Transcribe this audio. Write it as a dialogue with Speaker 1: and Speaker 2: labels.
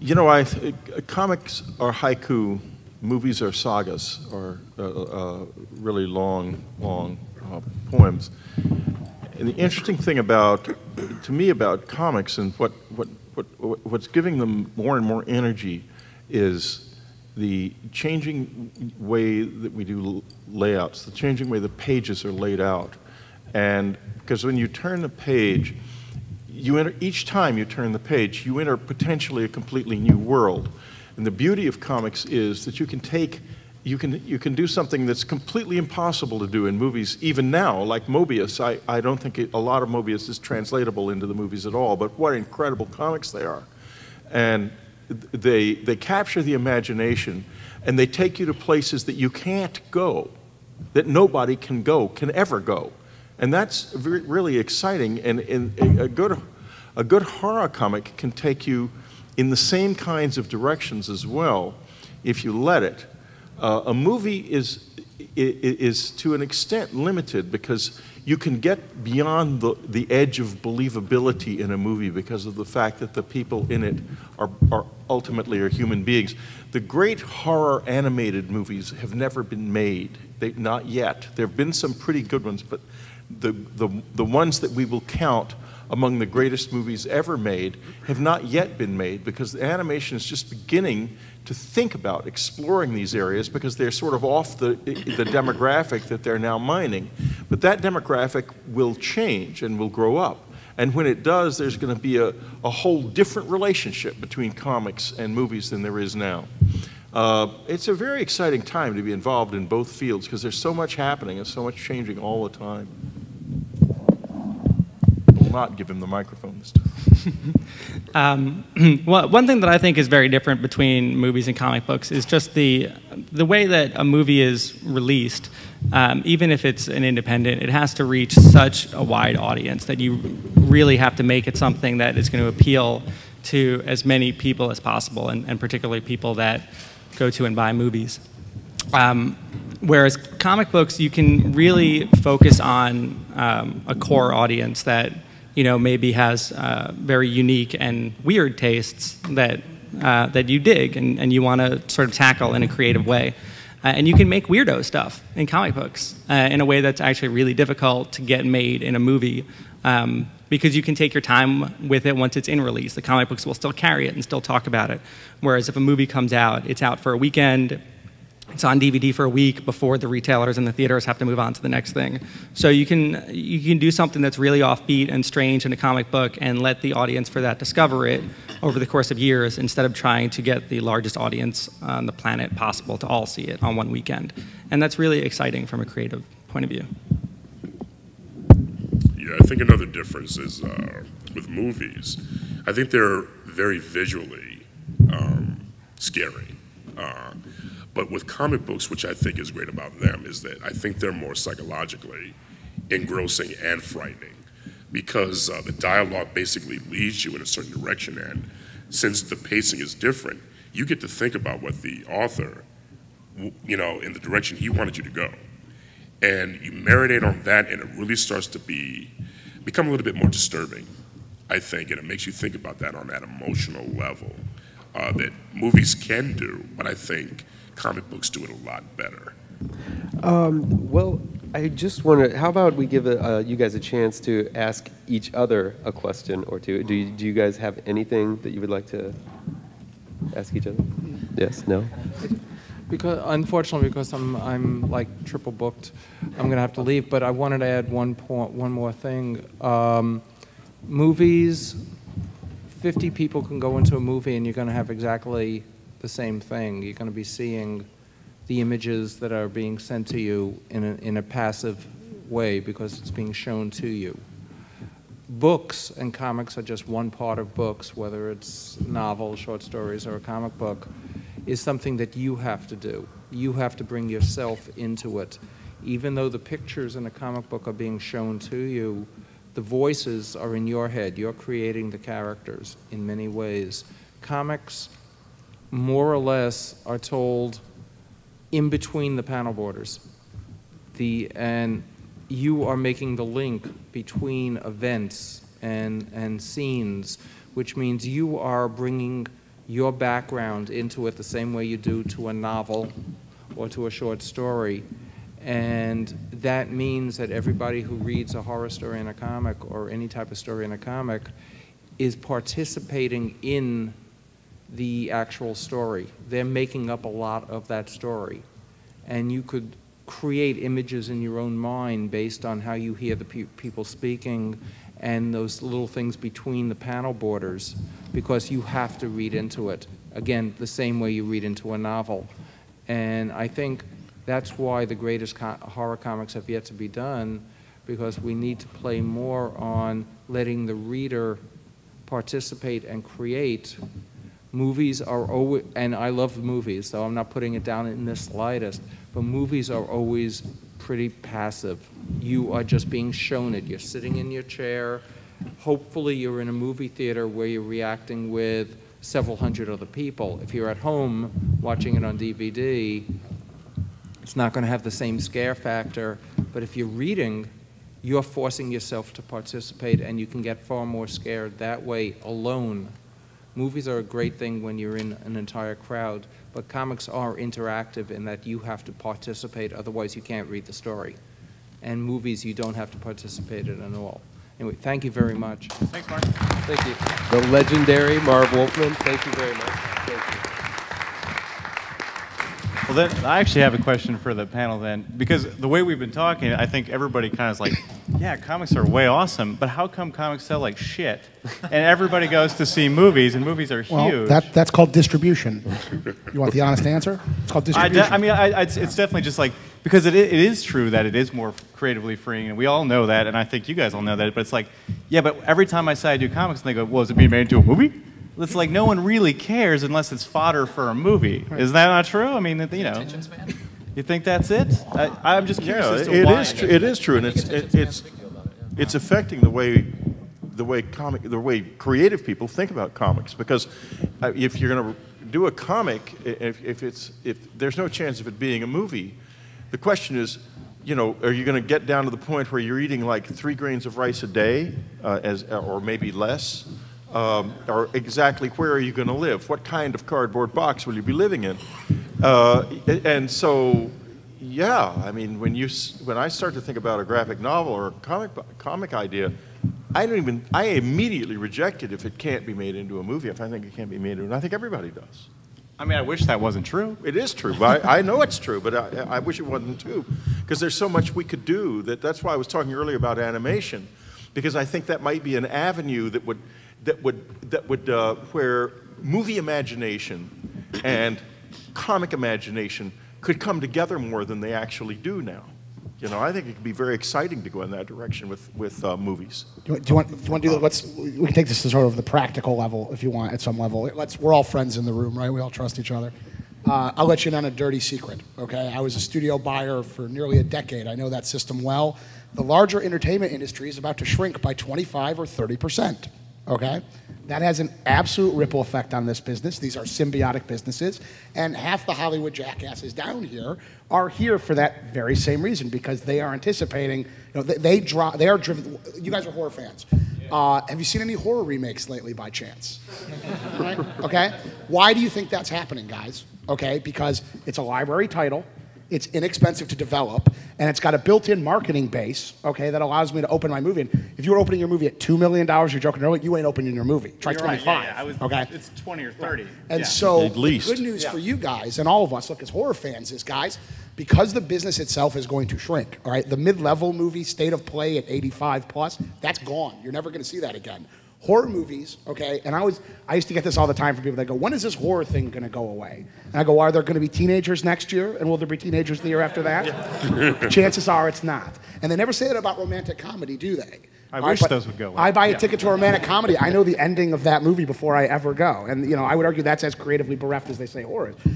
Speaker 1: You know, comics are haiku, movies are sagas, or really long poems. And the interesting thing to me about comics and what's giving them more and more energy is the changing way that we do layouts, the changing way the pages are laid out. And because when you turn the page, each time you turn the page, you enter potentially a completely new world. And the beauty of comics is that you can do something that's completely impossible to do in movies even now, like Mobius. I don't think a lot of Mobius is translatable into the movies at all, but what incredible comics they are. And they capture the imagination, and they take you to places that you can't go, that nobody can ever go. And that's really exciting, and a good horror comic can take you in the same kinds of directions as well, if you let it. A movie is to an extent limited because you can get beyond the edge of believability in a movie because of the fact that the people in it are ultimately human beings. The great horror animated movies have never been made. Not yet. There have been some pretty good ones, but the ones that we will count among the greatest movies ever made have not yet been made because the animation is just beginning to think about exploring these areas because they're sort of off the demographic that they're now mining. But that demographic will change and will grow up. And when it does, there's going to be a whole different relationship between comics and movies than there is now. It's a very exciting time to be involved in both fields because there's so much happening and so much changing all the time. I will not give him the microphone this time.
Speaker 2: Well, one thing that I think is very different between movies and comic books is just the way that a movie is released. Even if it's an independent, it has to reach such a wide audience that you really have to make it something that is going to appeal to as many people as possible, and particularly people that go to and buy movies. Whereas comic books, you can really focus on a core audience that maybe has very unique and weird tastes that you dig and you want to sort of tackle in a creative way. And you can make weirdo stuff in comic books in a way that's actually really difficult to get made in a movie because you can take your time with it once it's in release. The comic books will still carry it and still talk about it. Whereas if a movie comes out, it's out for a weekend, it's on DVD for a week before the retailers and the theaters have to move on to the next thing. So you can do something that's really offbeat and strange in a comic book and let the audience for that discover it over the course of years instead of trying to get the largest audience on the planet possible to all see it on one weekend. And that's really exciting from a creative point of view.
Speaker 3: Yeah, I think another difference is with movies. I think they're very visually scary. But with comic books, which I think is great about them, is that I think they're more psychologically engrossing and frightening because the dialogue basically leads you in a certain direction, and since the pacing is different, you get to think about what the author, in the direction he wanted you to go. And you marinate on that, and it really starts to become a little bit more disturbing, I think, and it makes you think about that on that emotional level that movies can do, but I think comic books do it a lot better.
Speaker 4: Well, I just wonder, how about we give you guys a chance to ask each other a question or two? Do you guys have anything that you would like to ask each other? Yes, no?
Speaker 5: Unfortunately, because I'm like triple booked, I'm gonna have to leave. But I wanted to add one more thing. Movies, 50 people can go into a movie, and you're gonna have exactly the same thing. You're gonna be seeing the images that are being sent to you in a passive way because it's being shown to you. Books and comics are just one part of books, whether it's novels, short stories, or a comic book, is something that you have to do. You have to bring yourself into it. Even though the pictures in a comic book are being shown to you, the voices are in your head. You're creating the characters in many ways. Comics, more or less, are told in between the panel borders. And you are making the link between events and scenes, which means you are bringing your background into it the same way you do to a novel or to a short story. And that means that everybody who reads a horror story in a comic or any type of story in a comic is participating in the actual story. They're making up a lot of that story. And you could create images in your own mind based on how you hear the people speaking and those little things between the panel borders, because you have to read into it. Again, the same way you read into a novel. And I think that's why the greatest horror comics have yet to be done, because we need to play more on letting the reader participate and create. Movies are always, and I love movies, so I'm not putting it down in the slightest, but movies are always pretty passive. You are just being shown it. You're sitting in your chair. Hopefully you're in a movie theater where you're reacting with several hundred other people. If you're at home watching it on DVD, it's not going to have the same scare factor, but if you're reading, you're forcing yourself to participate, and you can get far more scared that way alone. Movies are a great thing when you're in an entire crowd, but comics are interactive in that you have to participate, otherwise you can't read the story. And movies, you don't have to participate in at all. Anyway, thank you very much.
Speaker 2: Thanks, Mark.
Speaker 4: Thank you. The legendary Marv Wolfman, thank you very much. Thank you.
Speaker 6: Well, then, I actually have a question for the panel then, because the way we've been talking, I think everybody kind of is like, yeah, comics are way awesome, but how come comics sell like shit? And everybody goes to see movies, and movies are huge.
Speaker 7: Well, that's called distribution. You want the honest answer? It's called distribution.
Speaker 6: It's definitely just like, because it is true that it is more creatively freeing, and we all know that, and I think you guys all know that, but it's like, yeah, but every time I say I do comics, and they go, well, is it being made into a movie? It's like no one really cares unless it's fodder for a movie. Right. Is that not true? I mean, you know, you think that's it? I'm just curious as to why.
Speaker 1: It is true, and it's affecting the way creative people think about comics. Because if you're going to do a comic, if there's no chance of it being a movie, the question is, you know, are you going to get down to the point where you're eating like 3 grains of rice a day, or maybe less? Or exactly where are you going to live? What kind of cardboard box will you be living in? And so, yeah, I mean, when I start to think about a graphic novel or a comic idea, I immediately reject it if it can't be made into a movie. If I think it can't be made into, and I think everybody does.
Speaker 6: I mean, I wish that wasn't true.
Speaker 1: It is true. But I know it's true, but I wish it wasn't too, because there's so much we could do. That's why I was talking earlier about animation, because I think that might be an avenue that would where movie imagination and comic imagination could come together more than they actually do now. You know, I think it could be very exciting to go in that direction with movies.
Speaker 7: Do you want to do that? We can take this to sort of the practical level if you want, at some level. We're all friends in the room, right? We all trust each other. I'll let you in on a dirty secret, okay? I was a studio buyer for nearly a decade. I know that system well. The larger entertainment industry is about to shrink by 25 or 30%. Okay? That has an absolute ripple effect on this business. These are symbiotic businesses, and half the Hollywood jackasses down here are here for that very same reason, because they are anticipating, you know, they are driven. You guys are horror fans. Have you seen any horror remakes lately by chance? Right? Okay? Why do you think that's happening, guys? Okay? Because it's a library title. It's inexpensive to develop, and it's got a built-in marketing base, okay, that allows me to open my movie. And if you were opening your movie at $2 million, you're joking earlier, you ain't opening your movie. Try 25. Right, yeah. Okay?
Speaker 6: It's 20 or 30.
Speaker 7: And so the good news for you guys and all of us, look, as horror fans, is, guys, because the business itself is going to shrink, all right, the mid-level movie, state of play at 85 plus, that's gone. You're never going to see that again. Horror movies, okay, and I used to get this all the time from people that go, when is this horror thing going to go away? And I go, are there going to be teenagers next year? And will there be teenagers the year after that? Yeah. Chances are it's not. And they never say that about romantic comedy, do they?
Speaker 6: I wish those would go away.
Speaker 7: I buy a ticket to a romantic comedy. I know the ending of that movie before I ever go. And, you know, I would argue that's as creatively bereft as they say horror is.